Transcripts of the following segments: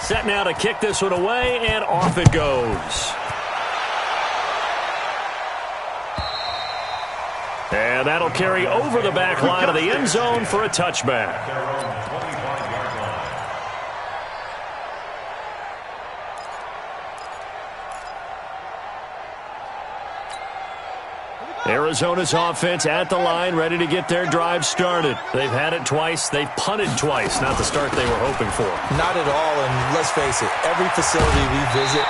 Set now to kick this one away, and off it goes. And that'll carry over the back line of the end zone for a touchback. Arizona's offense at the line, ready to get their drive started. They've had it twice. They've punted twice. Not the start they were hoping for. Not at all, and let's face it, every facility we visit,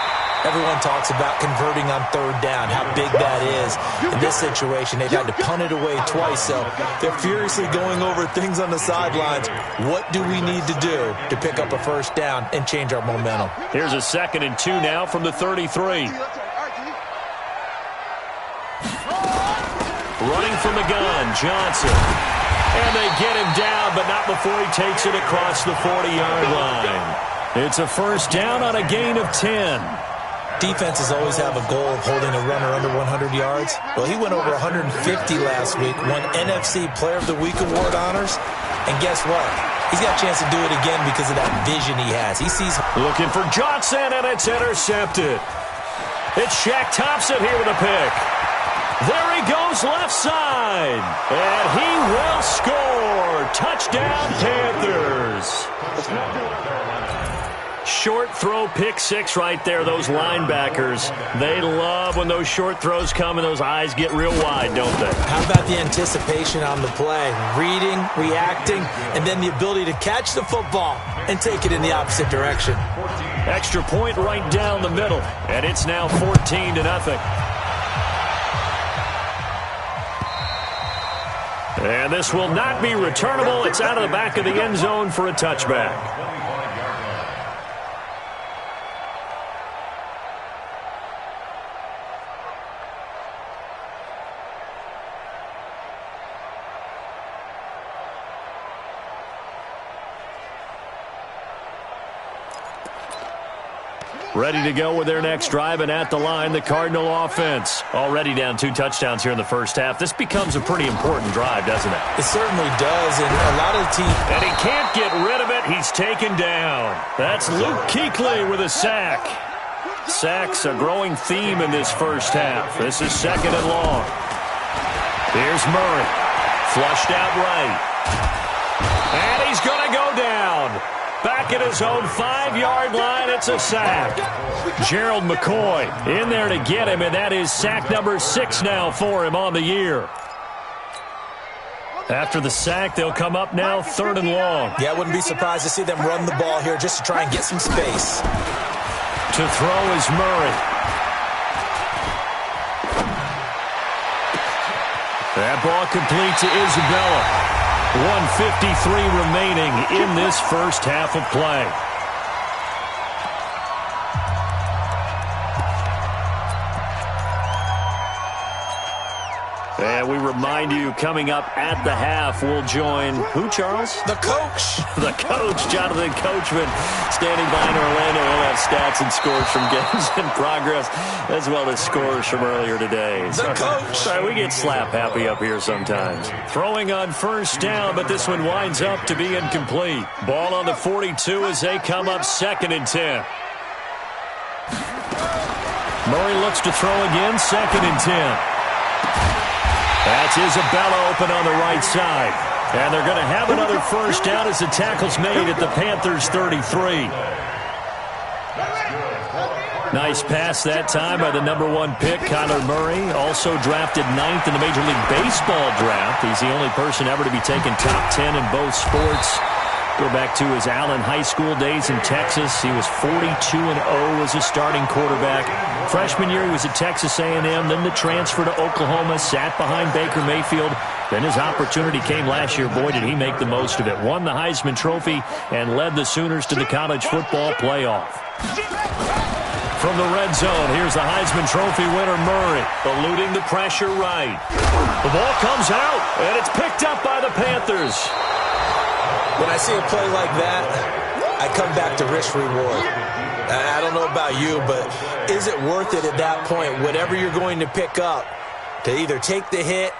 everyone talks about converting on third down, how big that is. In this situation, they've had to punt it away twice, so they're furiously going over things on the sidelines. What do we need to do to pick up a first down and change our momentum? Here's a 2nd and 2 now from the 33. Running from the gun, Johnson. And they get him down, but not before he takes it across the 40-yard line. It's a first down on a gain of 10. Defenses always have a goal of holding a runner under 100 yards. Well, he went over 150 last week, won NFC Player of the Week award honors. And guess what? He's got a chance to do it again because of that vision he has. He sees... Looking for Johnson, and it's intercepted. It's Shaq Thompson here with a pick. There he goes left side. And he will score. Touchdown, Panthers. Short throw, pick six right there. Those linebackers, they love when those short throws come and those eyes get real wide, don't they? How about the anticipation on the play? Reading, reacting, and then the ability to catch the football and take it in the opposite direction. Extra point right down the middle, and it's now 14-0. And this will not be returnable. It's out of the back of the end zone for a touchback. Ready to go with their next drive, and at the line, the Cardinal offense. Already down 2 touchdowns here in the first half. This becomes a pretty important drive, doesn't it? It certainly does, and a lot of teams... And he can't get rid of it. He's taken down. That's Luke Kuechly with a sack. Sacks a growing theme in this first half. This is 2nd and long. Here's Murray. Flushed out right. And he's going to go down. Back at his own 5-yard line, it's a sack. Gerald McCoy in there to get him, and that is sack number 6 now for him on the year. After the sack, they'll come up now 3rd and long. Yeah, I wouldn't be surprised to see them run the ball here just to try and get some space. To throw is Murray. That ball complete to Isabella. 1:53 remaining in this first half of play. And we remind you, coming up at the half, we'll join who, Charles? The coach. The coach, Jonathan Coachman, standing by in Orlando. We'll have stats and scores from games in progress, as well as scores from earlier today. The coach. Sorry, we get slap happy up here sometimes. Throwing on first down, but this one winds up to be incomplete. Ball on the 42 as they come up 2nd and 10. Murray looks to throw again, 2nd and 10. That's Isabella open on the right side. And they're going to have another first down as the tackle's made at the Panthers' 33. Nice pass that time by the number 1 pick, Kyler Murray. Also drafted 9th in the Major League Baseball draft. He's the only person ever to be taken top 10 in both sports. Go back to his Allen High School days in Texas. He was 42-0 as a starting quarterback. Freshman year, he was at Texas A&M, then the transfer to Oklahoma, sat behind Baker Mayfield. Then his opportunity came last year. Boy, did he make the most of it. Won the Heisman Trophy and led the Sooners to the college football playoff. From the red zone, here's the Heisman Trophy winner, Murray, eluding the pressure right. The ball comes out, and it's picked up by the Panthers. When I see a play like that, I come back to risk-reward. I don't know about you, but is it worth it at that point, whatever you're going to pick up, to either take the hit,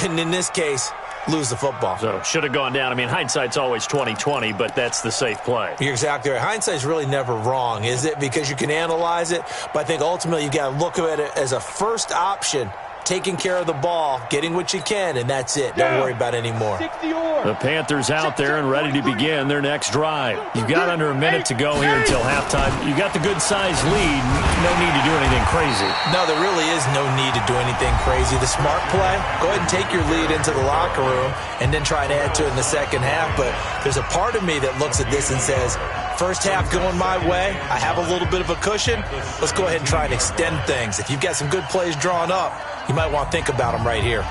and in this case, lose the football. So should have gone down. I mean, hindsight's always 20/20, but that's the safe play. You're exactly right. Hindsight's really never wrong, is it? Because you can analyze it, but I think ultimately you got to look at it as a first option. Taking care of the ball, getting what you can, and that's it. Don't worry about it anymore. The Panthers out there and ready to begin their next drive. You've got under a minute to go here until halftime. You got the good-sized lead. No need to do anything crazy. No, there really is no need to do anything crazy. The smart play, go ahead and take your lead into the locker room and then try to add to it in the second half. But there's a part of me that looks at this and says, first half going my way, I have a little bit of a cushion. Let's go ahead and try and extend things. If you've got some good plays drawn up, you might want to think about them right here.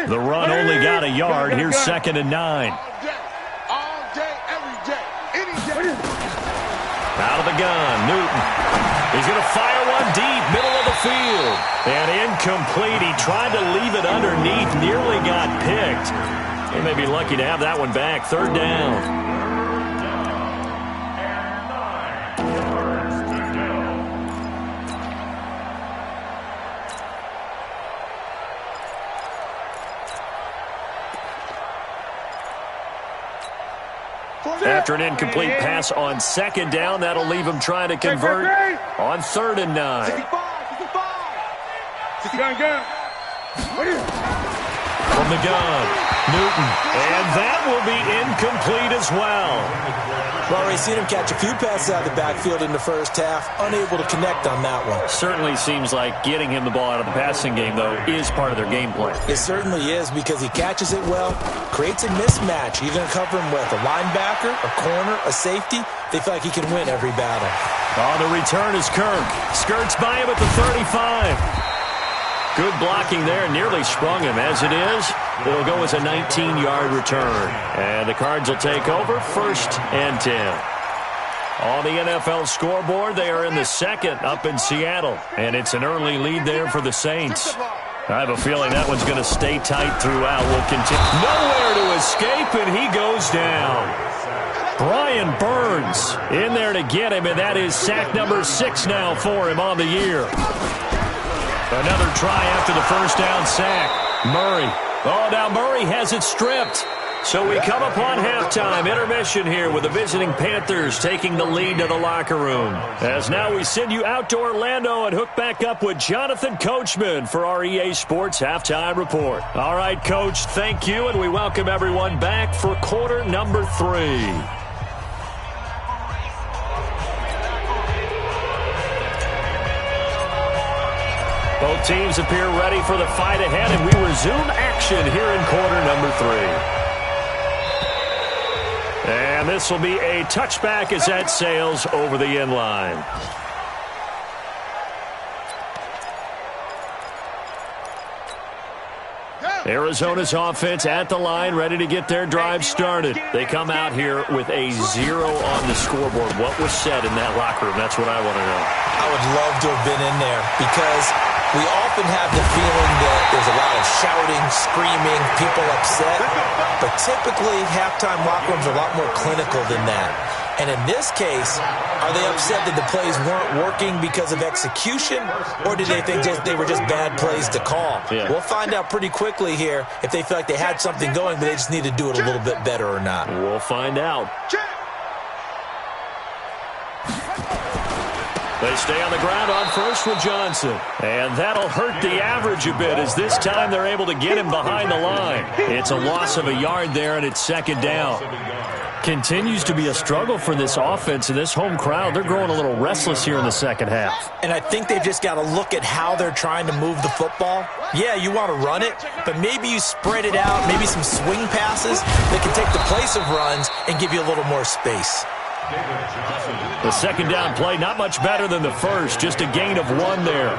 The run only got a yard. Here's 2nd and 9. All day, every day, any day. Out of the gun, Newton. He's going to fire one deep, middle of the field. And incomplete. He tried to leave it underneath, nearly got picked. They may be lucky to have that one back. 3rd down. After an incomplete pass on 2nd down, that'll leave him trying to convert on 3rd and 9. From the gun, Newton, and that will be incomplete as well. Well, we've seen him catch a few passes out of the backfield in the first half, unable to connect on that one. Certainly seems like getting him the ball out of the passing game, though, is part of their game plan. It certainly is because he catches it well, creates a mismatch. You're going to cover him with a linebacker, a corner, a safety. They feel like he can win every battle. On the return is Kirk. Skirts by him at the 35. Good blocking there, nearly sprung him. As it is, it'll go as a 19-yard return. And the Cards will take over 1st and 10. On the NFL scoreboard, they are in the 2nd up in Seattle. And it's an early lead there for the Saints. I have a feeling that one's going to stay tight throughout. We'll continue. Nowhere to escape, and he goes down. Brian Burns in there to get him, and that is sack number 6 now for him on the year. Another try after the first down sack. Murray. Oh, now Murray has it stripped. So we come upon halftime intermission here with the visiting Panthers taking the lead to the locker room. As now we send you out to Orlando and hook back up with Jonathan Coachman for our EA Sports Halftime Report. All right, Coach, thank you, and we welcome everyone back for quarter number 3. Both teams appear ready for the fight ahead, and we resume action here in quarter number 3. And this will be a touchback as that sails over the end line. Arizona's offense at the line, ready to get their drive started. They come out here with a 0 on the scoreboard. What was said in that locker room? That's what I want to know. I would love to have been in there because we often have the feeling that there's a lot of shouting, screaming, people upset. But typically, halftime locker rooms are a lot more clinical than that. And in this case, are they upset that the plays weren't working because of execution, or did they think they were just bad plays to call? Yeah. We'll find out pretty quickly here if they feel like they had something going, but they just need to do it a little bit better or not. We'll find out. They stay on the ground on first with Johnson. And that'll hurt the average a bit as this time they're able to get him behind the line. It's a loss of a yard there, and it's 2nd down. Continues to be a struggle for this offense and this home crowd. They're growing a little restless here in the second half. And I think they've just got to look at how they're trying to move the football. Yeah, you want to run it, but maybe you spread it out, maybe some swing passes that can take the place of runs and give you a little more space. The 2nd down play, not much better than the first, just a gain of 1 there.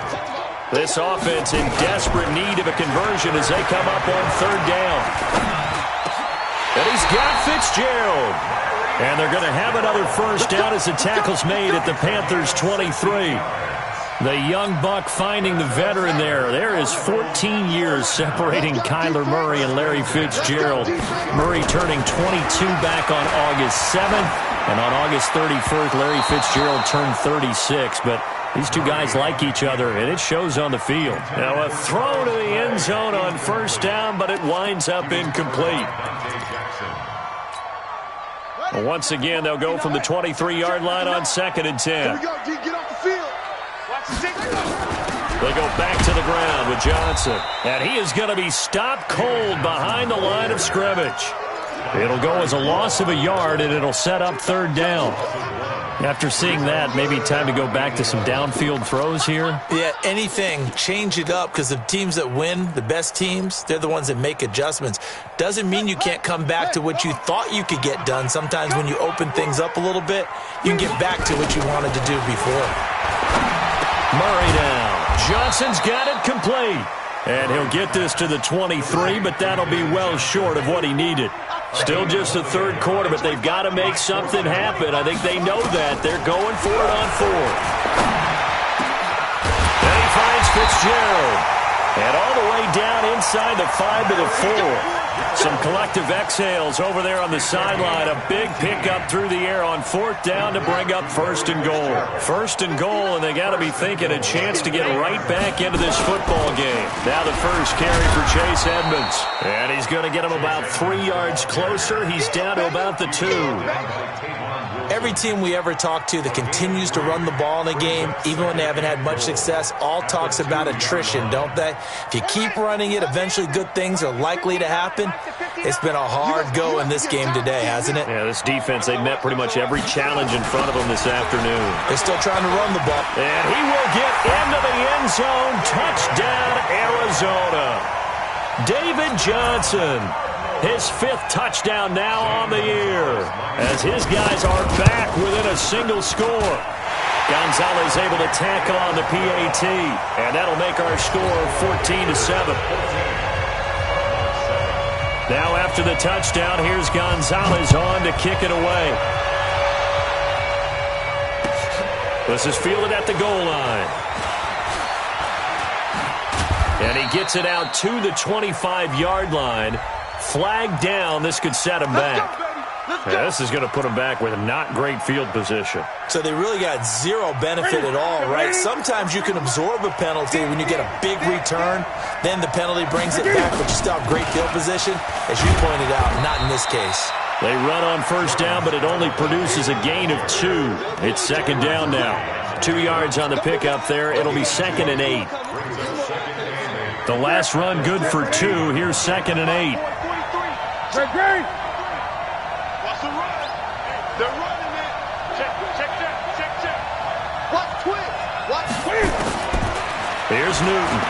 This offense in desperate need of a conversion as they come up on 3rd down. And he's got Fitzgerald. And they're going to have another first down as the tackle's made at the Panthers' 23. The young buck finding the veteran there. There is 14 years separating Kyler Murray and Larry Fitzgerald. Murray turning 22 back on August 7th. And on August 31st, Larry Fitzgerald turned 36. But these two guys like each other, and it shows on the field. Now a throw to the end zone on first down, but it winds up incomplete. Once again, they'll go from the 23-yard line on 2nd and 10. Here we go, D. Get off the field. They go back to the ground with Johnson. And he is going to be stopped cold behind the line of scrimmage. It'll go as a loss of a yard, and it'll set up 3rd down. After seeing that, maybe time to go back to some downfield throws here. Yeah, anything. Change it up, because the teams that win, the best teams, they're the ones that make adjustments. Doesn't mean you can't come back to what you thought you could get done. Sometimes when you open things up a little bit, you can get back to what you wanted to do before. Murray down. Johnson's got it complete. And he'll get this to the 23, but that'll be well short of what he needed. Still just the 3rd quarter, but they've got to make something happen. I think they know that. They're going for it on 4th. Then he finds Fitzgerald. And all the way down inside the 5 to the 4. Some collective exhales over there on the sideline. A big pickup through the air on 4th down to bring up 1st and goal. 1st and goal, and they got to be thinking a chance to get right back into this football game. Now the first carry for Chase Edmonds. And he's going to get him about 3 yards closer. He's down to about the 2. Every team we ever talk to that continues to run the ball in a game, even when they haven't had much success, all talks about attrition, don't they? If you keep running it, eventually good things are likely to happen. It's been a hard go in this game today, hasn't it? Yeah, this defense, they met pretty much every challenge in front of them this afternoon. They're still trying to run the ball. And he will get into the end zone. Touchdown, Arizona. David Johnson. His 5th touchdown now on the year, as his guys are back within a single score. Gonzalez able to tack on the PAT, and that'll make our score 14-7. Now after the touchdown, here's Gonzalez on to kick it away. This is fielded at the goal line. And he gets it out to the 25-yard line. Flag down. This could set him back. Yeah, this is going to put him back with not great field position. So they really got zero benefit at all, right? Sometimes you can absorb a penalty when you get a big return. Then the penalty brings it back, but you still have great field position. As you pointed out, not in this case. They run on 1st down, but it only produces a gain of 2. It's 2nd down now. 2 yards on the pickup there. It'll be 2nd and 8. The last run good for 2. Here's 2nd and 8. What's the run? They're running it. Check. Watch quick. Here's Newton.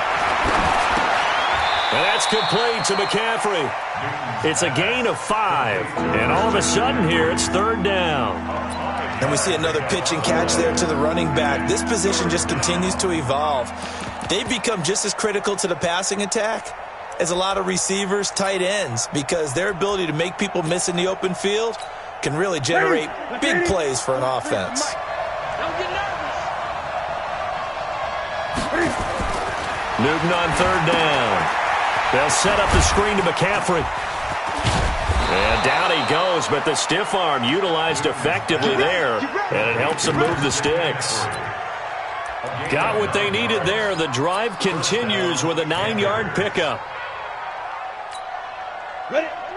And that's complete to McCaffrey. It's a gain of 5. And all of a sudden here, it's 3rd down. And we see another pitch and catch there to the running back. This position just continues to evolve. They've become just as critical to the passing attack as a lot of receivers, tight ends, because their ability to make people miss in the open field can really generate big plays for an offense. Newton on 3rd down. They'll set up the screen to McCaffrey. And down he goes, but the stiff arm utilized effectively there, and it helps him move the sticks. Got what they needed there. The drive continues with a 9-yard pickup.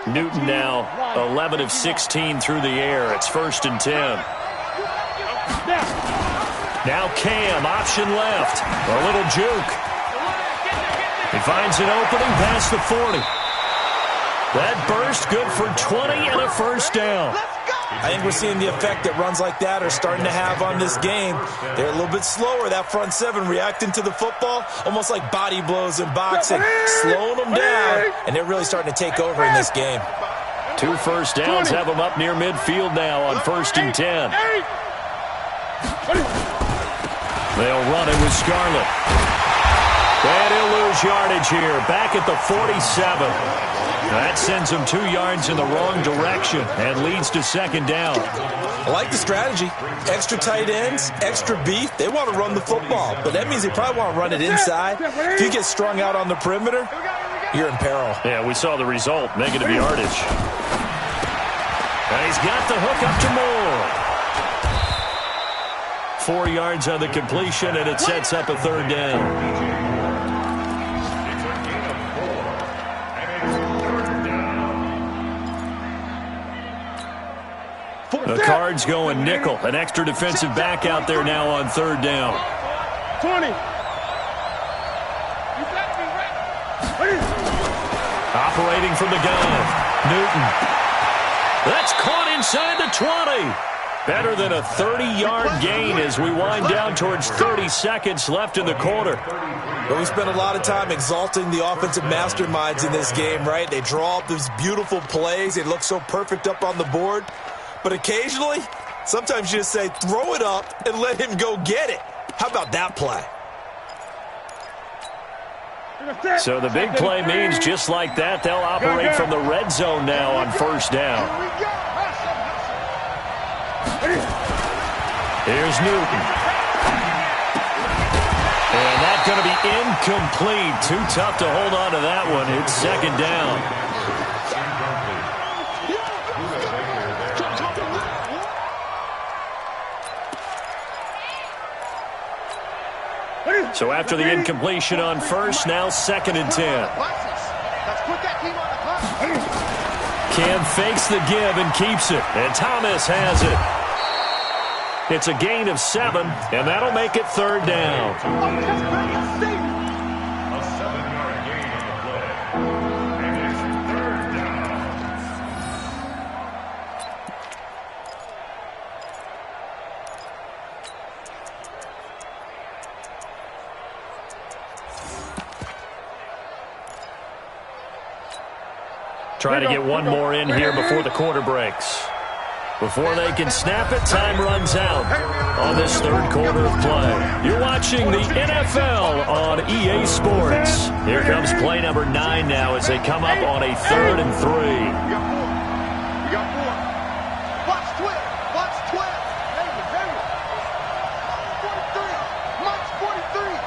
Newton now 11 of 16 through the air. It's 1st and 10. Now Cam, option left. A little juke. He finds an opening past the 40. That burst good for 20 and a 1st down. I think we're seeing the effect that runs like that are starting to have on this game. They're a little bit slower, that front 7, reacting to the football, almost like body blows in boxing, slowing them down, and they're really starting to take over in this game. 2 first downs have them up near midfield now on 1st and 10. They'll run it with Scarlett. And he'll lose yardage here, back at the 47. That sends him 2 yards in the wrong direction and leads to second down. I like the strategy. Extra tight ends, extra beef. They want to run the football, but that means they probably want to run it inside. If you get strung out on the perimeter, you're in peril. Yeah, we saw the result, negative yardage. And he's got the hook up to Moore. 4 yards on the completion, and it sets up a third down. The Cards going nickel. An extra defensive back out there now on third down. 20. Operating from the gun. Newton. That's caught inside the 20. Better than a 30-yard gain as we wind down towards 30 seconds left in the quarter. Well, we spent a lot of time exalting the offensive masterminds in this game, right? They draw up these beautiful plays. They look so perfect up on the board. But occasionally, sometimes you just say, throw it up and let him go get it. How about that play? So the big play means just like that, they'll operate from the red zone now on first down. Here's Newton. And that's going to be incomplete. Too tough to hold on to that one. It's second down. So after the incompletion on first, now 2nd and 10. Cam fakes the give and keeps it. And Thomas has it. It's a gain of 7, and that'll make it third down. A 7-yard gain on the play. And it's third down. Try to get one more in here before the quarter breaks. Before they can snap it, time runs out on this third quarter of play. You're watching the NFL on EA Sports. Here comes play number 9 now as they come up on a 3rd and 3. We got 4. Watch 12. Watch 12. Hey, 43. Mike's 43.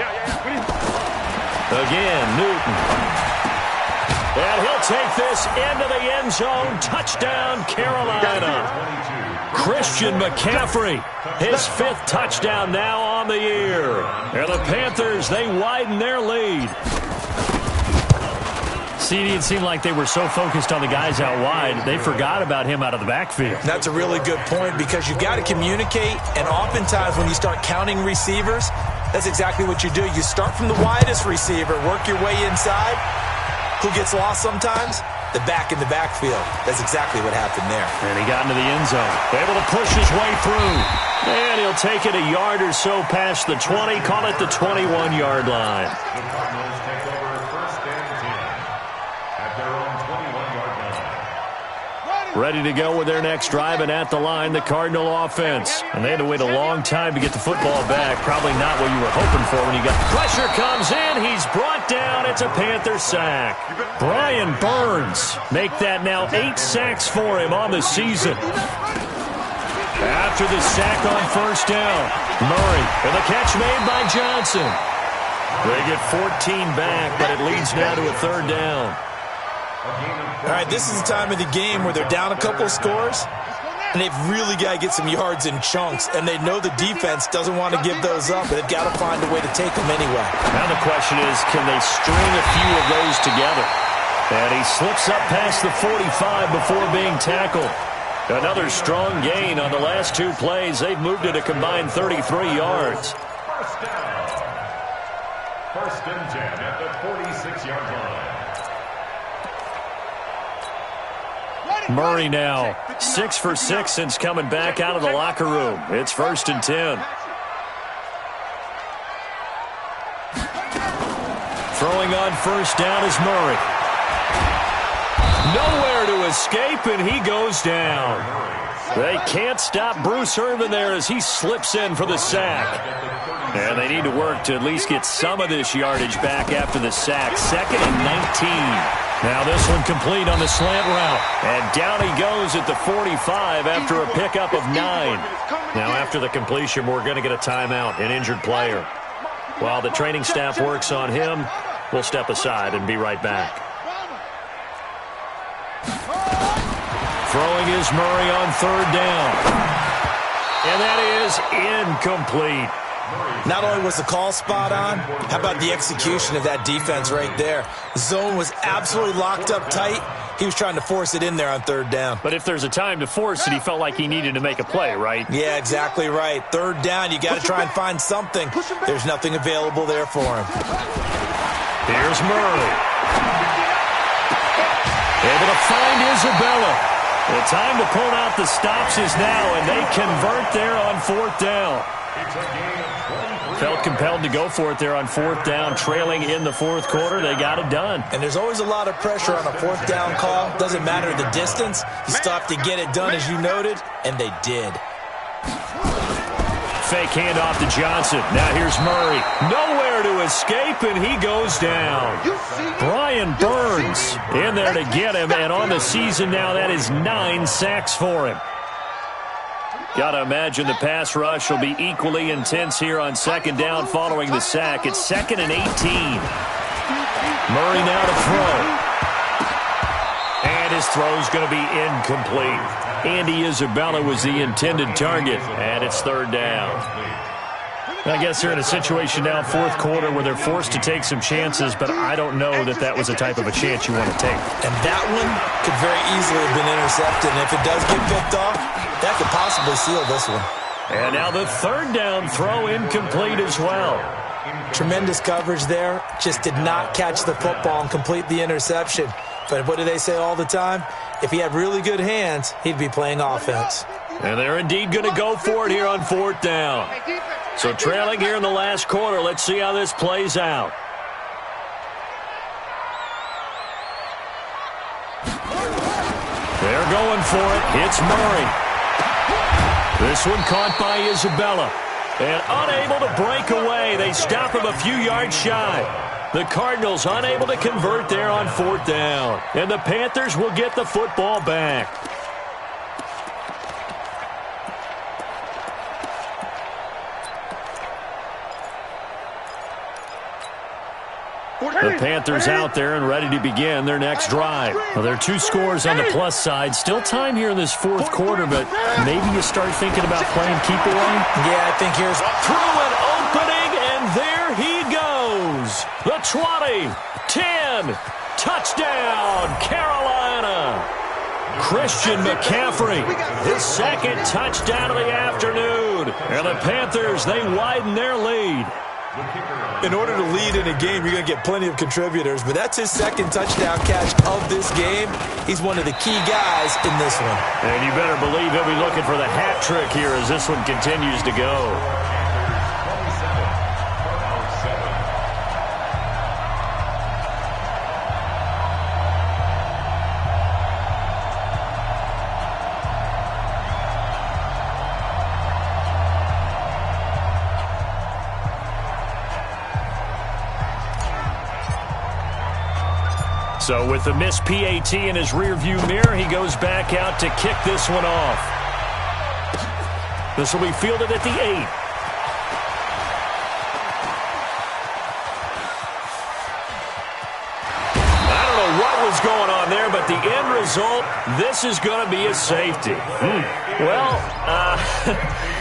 Yeah. Again, Newton. And he'll take this into the end zone. Touchdown, Carolina. Christian McCaffrey, his 5th touchdown now on the year. And the Panthers, they widen their lead. CD, it seemed like they were so focused on the guys out wide, they forgot about him out of the backfield. That's a really good point because you've got to communicate, and oftentimes when you start counting receivers, that's exactly what you do. You start from the widest receiver, work your way inside. Who gets lost sometimes? The back in the backfield. That's exactly what happened there. And he got into the end zone. Able to push his way through. And he'll take it a yard or so past the 20. Call it the 21-yard line. The Cardinals take over 1st and 10 at their own 21-yard line. Ready to go with their next drive, and at the line, the Cardinal offense. And they had to wait a long time to get the football back. Probably not what you were hoping for when you got pressure comes in. He's brought down. It's a Panther sack. Brian Burns make that now 8 sacks for him on the season. After the sack on first down, Murray, and the catch made by Johnson. They get 14 back, but it leads now to a third down. All right, this is the time of the game where they're down a couple of scores, and they've really got to get some yards in chunks, and they know the defense doesn't want to give those up, but they've got to find a way to take them anyway. Now the question is, can they string a few of those together? And he slips up past the 45 before being tackled. Another strong gain on the last 2 plays. They've moved it a combined 33 yards. First down. 1st and 10 at the 46-yard line. Murray now 6 for 6 since coming back out of the locker room. It's 1st and 10. Throwing on first down is Murray. Nowhere to escape, and he goes down. They can't stop Bruce Irvin there as he slips in for the sack. And they need to work to at least get some of this yardage back after the sack. 2nd and 19. Now this one complete on the slant route. And down he goes at the 45 after a pickup of 9. Now after the completion, we're going to get a timeout, an injured player. While the training staff works on him, we'll step aside and be right back. Throwing is Murray on 3rd down. And that is incomplete. Not only was the call spot on, how about the execution of that defense right there? The zone was absolutely locked up tight. He was trying to force it in there on 3rd down. But if there's a time to force it, he felt like he needed to make a play, right? Yeah, exactly right. 3rd down, you got to try and find something. There's nothing available there for him. Here's Murray. Able to find Isabella. The time to pull out the stops is now, and they convert there on 4th down. Felt compelled to go for it there on 4th down, trailing in the 4th quarter. They got it done. And there's always a lot of pressure on a 4th down call. Doesn't matter the distance. You still have to get it done, as you noted, and they did. Fake handoff to Johnson. Now here's Murray. Nowhere to escape, and he goes down. Brian Burns in there to get him, and on the season now, that is 9 sacks for him. Got to imagine the pass rush will be equally intense here on 2nd down following the sack. It's 2nd and 18. Murray now to throw. And his throw's going to be incomplete. Andy Isabella was the intended target, and it's 3rd down. I guess they're in a situation now, 4th quarter, where they're forced to take some chances, but I don't know that that was the type of a chance you want to take. And that one could very easily have been intercepted, and if it does get picked off, that could possibly seal this one. And now the 3rd down throw incomplete as well. Tremendous coverage there. Just did not catch the football and complete the interception. But what do they say all the time? If he had really good hands, he'd be playing offense. And they're indeed going to go for it here on 4th down. So trailing here in the last quarter, let's see how this plays out. They're going for it. It's Murray. This one caught by Isabella. And unable to break away. They stop him a few yards shy. The Cardinals unable to convert there on 4th down. And the Panthers will get the football back. The Panthers out there and ready to begin their next drive. Well, there are 2 scores on the plus side. Still time here in this 4th quarter, but maybe you start thinking about playing keep away. Yeah, I think here's through an opening, and there he goes. The 20, 10, touchdown, Carolina. Christian McCaffrey, his 2nd touchdown of the afternoon. And the Panthers, they widen their lead. In order to lead in a game, you're going to get plenty of contributors, but that's his 2nd touchdown catch of this game. He's one of the key guys in this one. And you better believe he'll be looking for the hat trick here as this one continues to go. So with the missed PAT in his rearview mirror, he goes back out to kick this one off. This will be fielded at the 8. I don't know what was going on there, but the end result, this is going to be a safety. Well,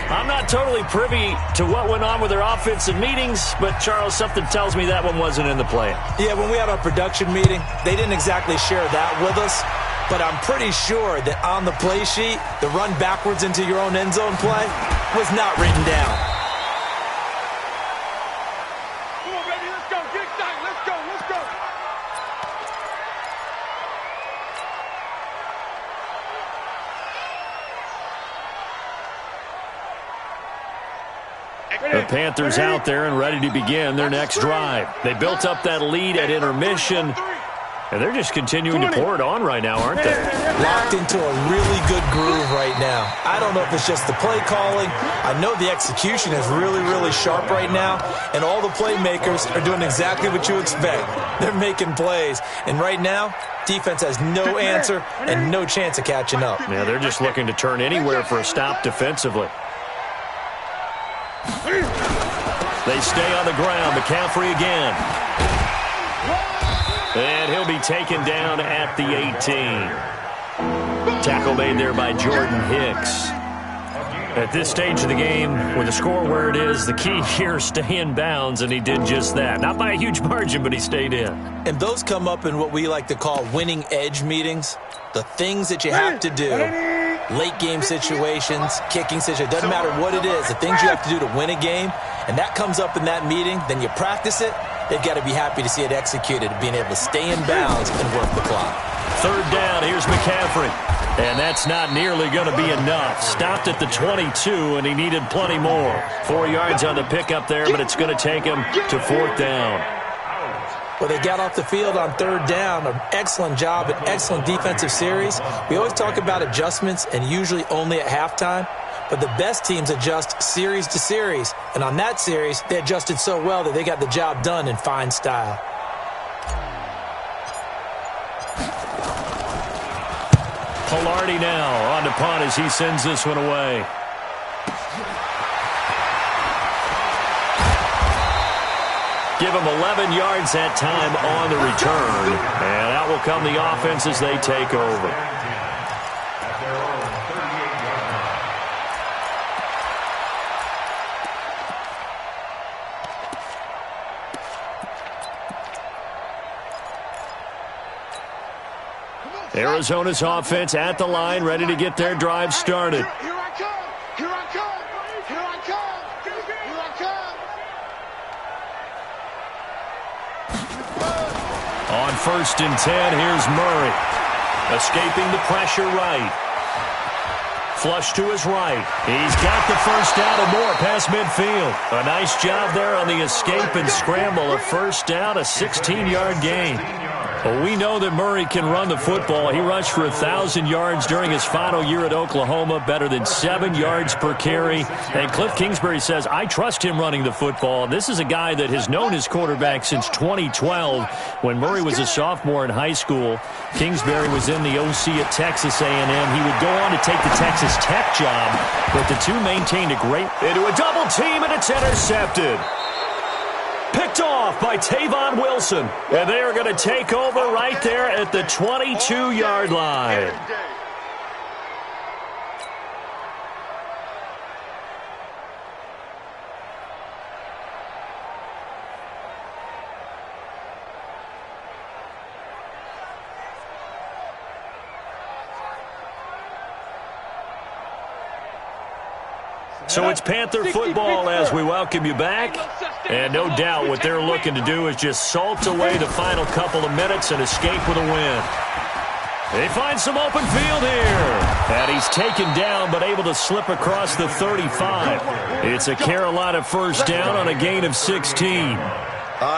I'm not totally privy to what went on with their offensive meetings, but, Charles, something tells me that one wasn't in the plan. Yeah, when we had our production meeting, they didn't exactly share that with us, but I'm pretty sure that on the play sheet, the run backwards into your own end zone play was not written down. Come on, baby, let's go. Get excited. Let's go. Let's go. The Panthers out there and ready to begin their next drive. They built up that lead at intermission, And they're just continuing to pour it on right now, aren't they? Locked into a really good groove right now. I don't know if it's just the play calling. I know the execution is really, really sharp right now, and all the playmakers are doing exactly what you expect. They're making plays, and right now, defense has no answer and no chance of catching up. Yeah, they're just looking to turn anywhere for a stop defensively. They stay on the ground. McCaffrey again. And he'll be taken down at the 18. Tackle made there by Jordan Hicks. At this stage of the game, with the score where it is, the key here is stay in bounds, and he did just that. Not by a huge margin, but he stayed in. And those come up in what we like to call winning edge meetings. The things that you have to do. Late game situations, kicking situations, doesn't matter what it is. The things you have to do to win a game, and that comes up in that meeting, then you practice it. They've got to be happy to see it executed, being able to stay in bounds and work the clock. Third down, here's McCaffrey. And that's not nearly going to be enough. Stopped at the 22, and he needed plenty more. 4 yards on the pickup there, but it's going to take him to fourth down. Well, they got off the field on third down. An excellent job, an excellent defensive series. We always talk about adjustments, and usually only at halftime. But the best teams adjust series to series. And on that series, they adjusted so well that they got the job done in fine style. Pilardi now on to punt as he sends this one away. Give him 11 yards that time on the return. And out will come the offense as they take over. Arizona's offense at the line, ready to get their drive started. Here I come! Here I come! Here I come! Here I come! On 1st and 10, here's Murray. Escaping the pressure right. Flush to his right. He's got the first down and more past midfield. A nice job there on the escape and scramble. A first down, a 16-yard gain. Well, we know that Murray can run the football. He rushed for 1,000 yards during his final year at Oklahoma, better than 7 yards per carry. And Cliff Kingsbury says, I trust him running the football. This is a guy that has known his quarterback since 2012 when Murray was a sophomore in high school. Kingsbury was in the OC at Texas A&M. He would go on to take the Texas Tech job, but the two maintained a great into a double team, and it's intercepted. Picked off by Tavon Wilson. And they are going to take over right there at the 22-yard line. So it's Panther football as we welcome you back. And no doubt what they're looking to do is just salt away the final couple of minutes and escape with a win. They find some open field here. And he's taken down but able to slip across the 35. It's a Carolina first down on a gain of 16.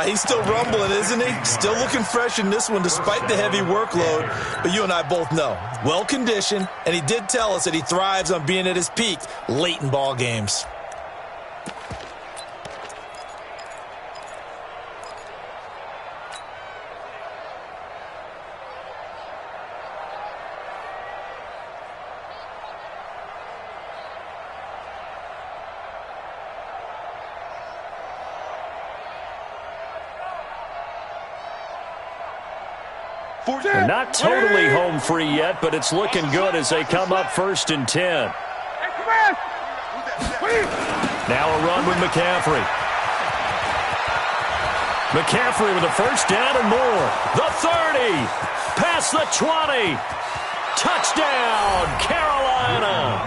He's still rumbling, isn't he? Still looking fresh in this one despite the heavy workload. But you and I both know, well-conditioned, and he did tell us that he thrives on being at his peak late in ball games. They're not totally home free yet, but it's looking good as they come up 1st and 10. Now a run with McCaffrey. McCaffrey with a first down and more. The 30. Past the 20. Touchdown, Carolina.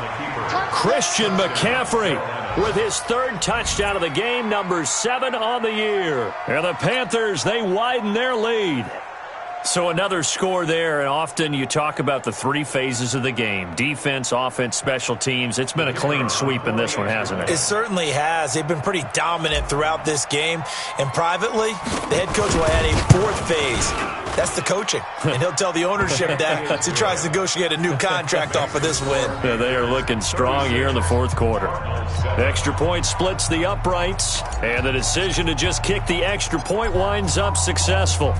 Christian McCaffrey with his third touchdown of the game, number 7 on the year. And the Panthers, they widen their lead. So another score there, and often you talk about the three phases of the game. Defense, offense, special teams. It's been a clean sweep in this one, hasn't it? It certainly has. They've been pretty dominant throughout this game. And privately, the head coach will add a fourth phase. That's the coaching. And he'll tell the ownership that as he tries to negotiate a new contract off of this win. Yeah, they are looking strong here in the fourth quarter. The extra point splits the uprights, and the decision to just kick the extra point winds up successful.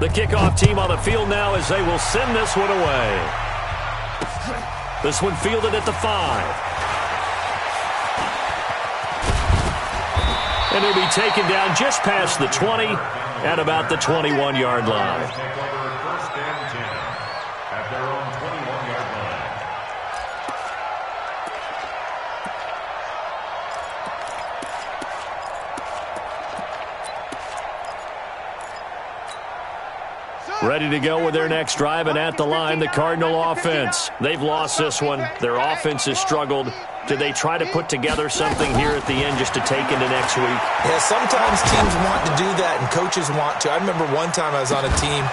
The kickoff team on the field now as they will send this one away. This one fielded at the 5. And he'll be taken down just past the 20 at about the 21-yard line. Take over first and 10 at their own 21-yard line. Ready to go with their next drive, and at the line, the Cardinal offense. They've lost this one. Their offense has struggled. Do they try to put together something here at the end just to take into next week? Yeah, sometimes teams want to do that, and coaches want to. I remember one time I was on a team,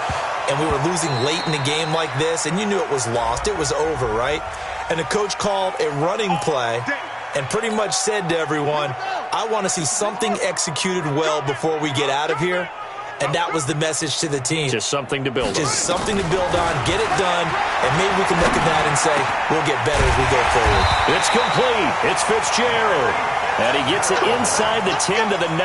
and we were losing late in the game like this, and you knew it was lost. It was over, right? And the coach called a running play and pretty much said to everyone, I want to see something executed well before we get out of here. And that was the message to the team. Just something to build on. Just something to build on, get it done, and maybe we can look at that and say, we'll get better as we go forward. It's complete. It's Fitzgerald. And he gets it inside the 10 to the 9.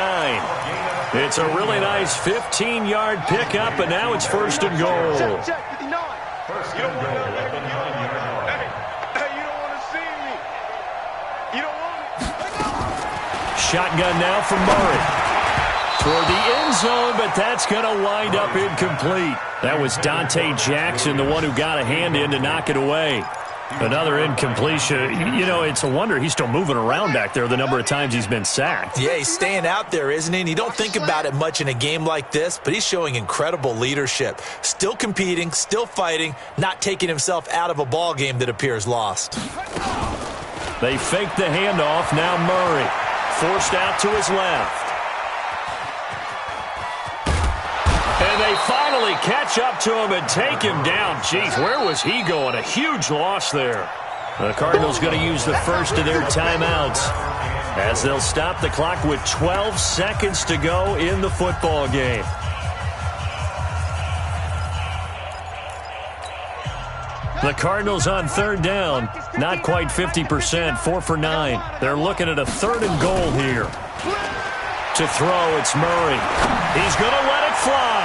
It's a really nice 15-yard pickup, and now it's first and goal. First and goal at the 9-yard line. Hey, you don't want to see me. You don't want it. Shotgun now from Murray. Toward the end zone, but that's going to wind up incomplete. That was Dante Jackson, the one who got a hand in to knock it away. Another incompletion. You know, it's a wonder he's still moving around back there the number of times he's been sacked. Yeah, he's staying out there, isn't he? And you don't think about it much in a game like this, but he's showing incredible leadership. Still competing, still fighting, not taking himself out of a ball game that appears lost. They fake the handoff. Now Murray forced out to his left. And they finally catch up to him and take him down. Jeez, where was he going? A huge loss there. The Cardinals going to use the first of their timeouts as they'll stop the clock with 12 seconds to go in the football game. The Cardinals on third down, not quite 50%, 4 for 9. They're looking at a third and goal here. To throw, it's Murray. He's going to let it fly.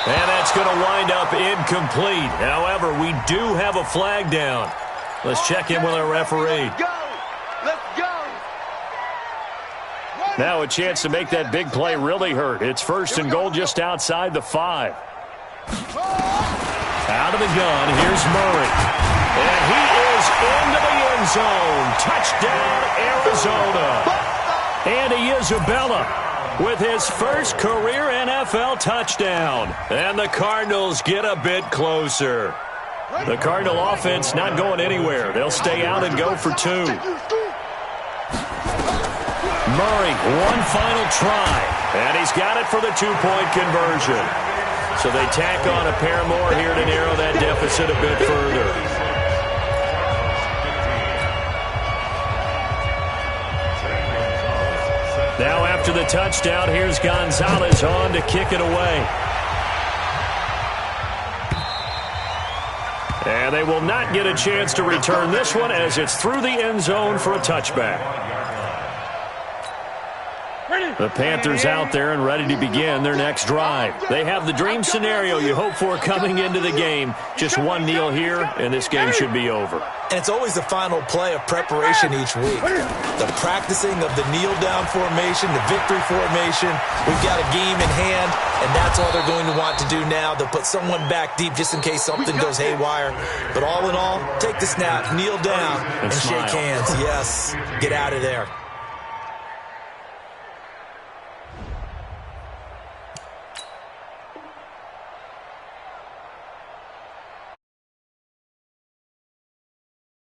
And that's going to wind up incomplete. However, we do have a flag down. Let's check in with our referee. Let's go. Let's go. Now a chance to make that big play really hurt. It's first and goal just outside the 5. Out of the gun, here's Murray. And he is into the end zone. Touchdown, Arizona. Andy Isabella with his first career NFL touchdown. And the Cardinals get a bit closer. The Cardinal offense not going anywhere. They'll stay out and go for 2. Murray, one final try. And he's got it for the 2-point conversion. So they tack on a pair more here to narrow that deficit a bit further. Now after the touchdown, here's Gonzalez on to kick it away. And they will not get a chance to return this one as it's through the end zone for a touchback. The Panthers out there and ready to begin their next drive. They have the dream scenario you hope for coming into the game. Just one kneel here, and this game should be over. And it's always the final play of preparation each week. The practicing of the kneel-down formation, the victory formation. We've got a game in hand, and that's all they're going to want to do now. They'll put someone back deep just in case something goes haywire. But all in all, take the snap, kneel down, and shake hands. Yes, get out of there.